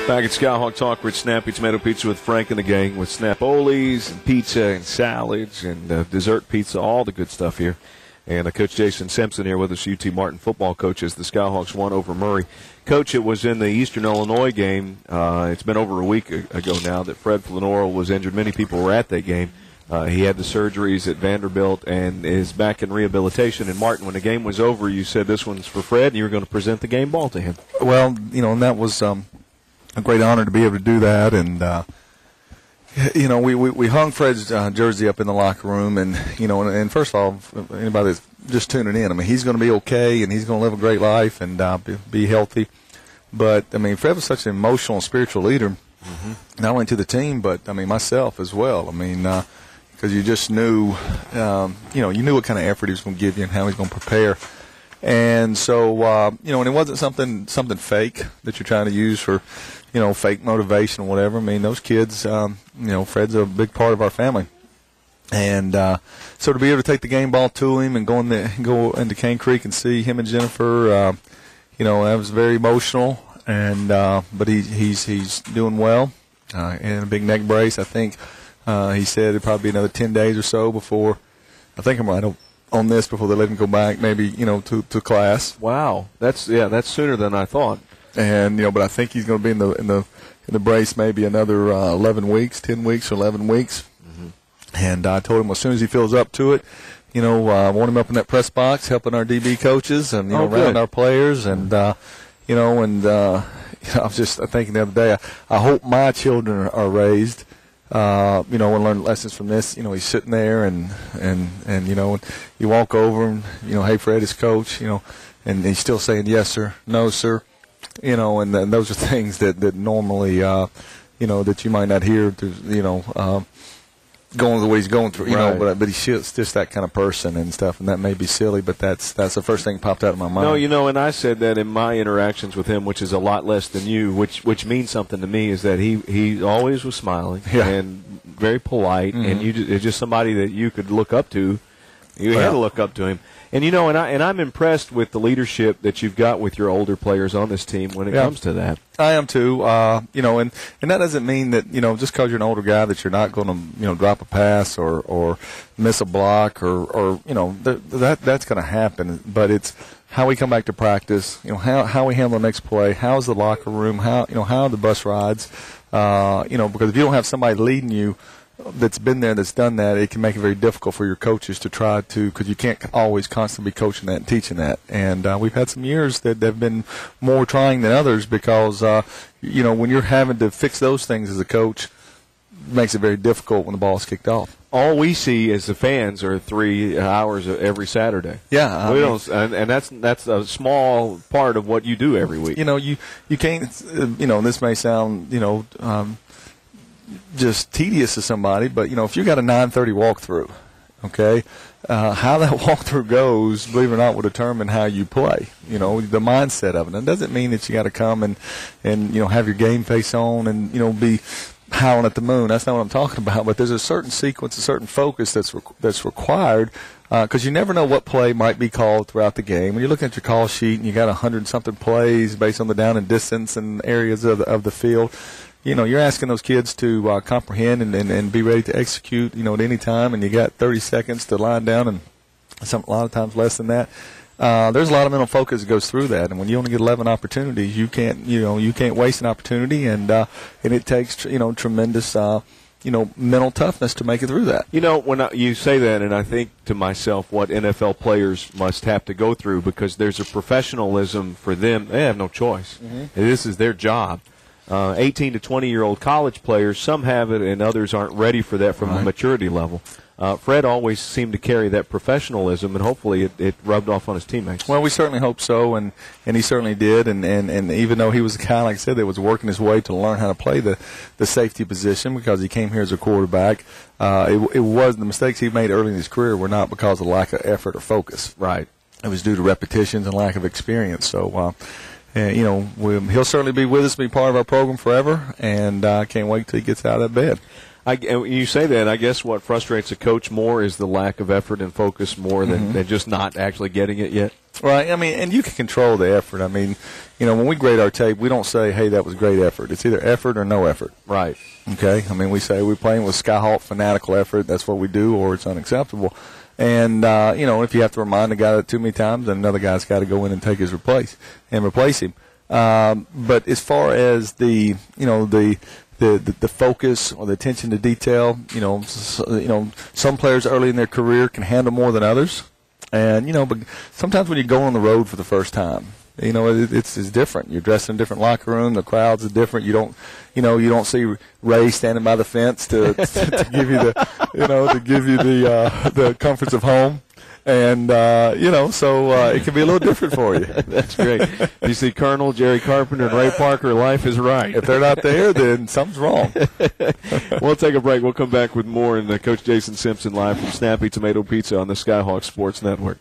Back at Skyhawk Talk, with Snappy Tomato Pizza with Frank and the gang, with Snapolis and pizza and salads and dessert pizza, all the good stuff here. And Coach Jason Simpson here with us, UT Martin football coach, as the Skyhawks won over Murray. Coach, it was in the Eastern Illinois game. It's been over a week ago now that Fred Flanora was injured. Many people were at that game. He had the surgeries at Vanderbilt and is back in rehabilitation. And, Martin, when the game was over, you said this one's for Fred, and you were going to present the game ball to him. Well, and that was a great honor to be able to do that. And, we hung Fred's jersey up in the locker room. And, and first of all, anybody that's just tuning in, he's going to be okay, and he's going to live a great life and be healthy. But, Fred was such an emotional and spiritual leader, not only to the team, but, myself as well. Because you just knew, you knew what kind of effort he was going to give you and how he was going to prepare. And so, and it wasn't something fake that you're trying to use for, fake motivation or whatever. Those kids, Fred's a big part of our family. And so to be able to take the game ball to him and go into Cane Creek and see him and Jennifer, that was very emotional. And but he's doing well, in a big neck brace. I think he said it'd probably be another 10 days or so before. I think I'm right on this, before they let him go back, maybe to class. Wow, that's sooner than I thought. And but I think he's going to be in the brace maybe another 10 weeks or 11 weeks. And I told him as soon as he feels up to it, I want him up in that press box helping our DB coaches and around our players. And I was just thinking the other day, I hope my children are raised, and learn lessons from this. He's sitting there and you walk over and, hey, Fred is coach, and he's still saying yes, sir, no, sir, and those are things that normally, that you might not hear, going through what he's going through, right. But he's just that kind of person and stuff, and that may be silly, but that's the first thing that popped out of my mind. No, and I said that in my interactions with him, which is a lot less than you, which means something to me, is that he always was smiling and very polite, and it's just somebody that you could look up to. You had to look up to him. And I'm impressed with the leadership that you've got with your older players on this team when it comes to that. I am too. And that doesn't mean that just because you're an older guy that you're not going to drop a pass or miss a block or that's going to happen. But it's how we come back to practice. How we handle the next play. How's the locker room? How are the bus rides? Because if you don't have somebody leading you that's been there, that's done that, it can make it very difficult for your coaches to try to, because you can't always constantly be coaching that and teaching that. And we've had some years that have been more trying than others because, when you're having to fix those things as a coach, it makes it very difficult when the ball is kicked off. All we see as the fans are 3 hours every Saturday. Yeah, we don't, and that's a small part of what you do every week. You can't. This may sound just tedious to somebody, but if you got a 9:30 walkthrough, okay, how that walkthrough goes, believe it or not, will determine how you play. The mindset of it. And it doesn't mean that you got to come and have your game face on and be howling at the moon. That's not what I'm talking about. But there's a certain sequence, a certain focus that's required, because you never know what play might be called throughout the game. When you're looking at your call sheet and you got 100-something plays based on the down and distance and areas of the field, you're asking those kids to comprehend and be ready to execute, at any time, and you got 30 seconds to line down, and a lot of times less than that. There's a lot of mental focus that goes through that, and when you only get 11 opportunities, you can't waste an opportunity, and it takes tremendous mental toughness to make it through that. When you say that, and I think to myself what NFL players must have to go through, because there's a professionalism for them. They have no choice. This is their job. 18 to 20-year-old college players, some have it and others aren't ready for that from a maturity level. Fred always seemed to carry that professionalism, and hopefully it rubbed off on his teammates. Well, we certainly hope so, and he certainly did. And even though he was the guy, like I said, that was working his way to learn how to play the safety position because he came here as a quarterback, it was the mistakes he made early in his career were not because of lack of effort or focus. Right. It was due to repetitions and lack of experience. So, he'll certainly be with us, be part of our program forever, and I can't wait till he gets out of bed. And you say that, I guess what frustrates a coach more is the lack of effort and focus more than just not actually getting it yet. Right. I mean, and you can control the effort. I mean, when we grade our tape, we don't say, hey, that was great effort. It's either effort or no effort. Right. Okay? I mean, we say we're playing with Skyhawk fanatical effort. That's what we do, or it's unacceptable. And, if you have to remind the guy that too many times, then another guy's got to go in and take his replace him. But as far as the focus or the attention to detail, some players early in their career can handle more than others. And, but sometimes when you go on the road for the first time, it's different. You're dressed in a different locker room. The crowds are different. You don't see Ray standing by the fence to give you the comforts of home. And, so it can be a little different for you. That's great. You see Colonel, Jerry Carpenter, and Ray Parker, life is right. If they're not there, then something's wrong. We'll take a break. We'll come back with more. And Coach Jason Simpson live from Snappy Tomato Pizza on the Skyhawk Sports Network.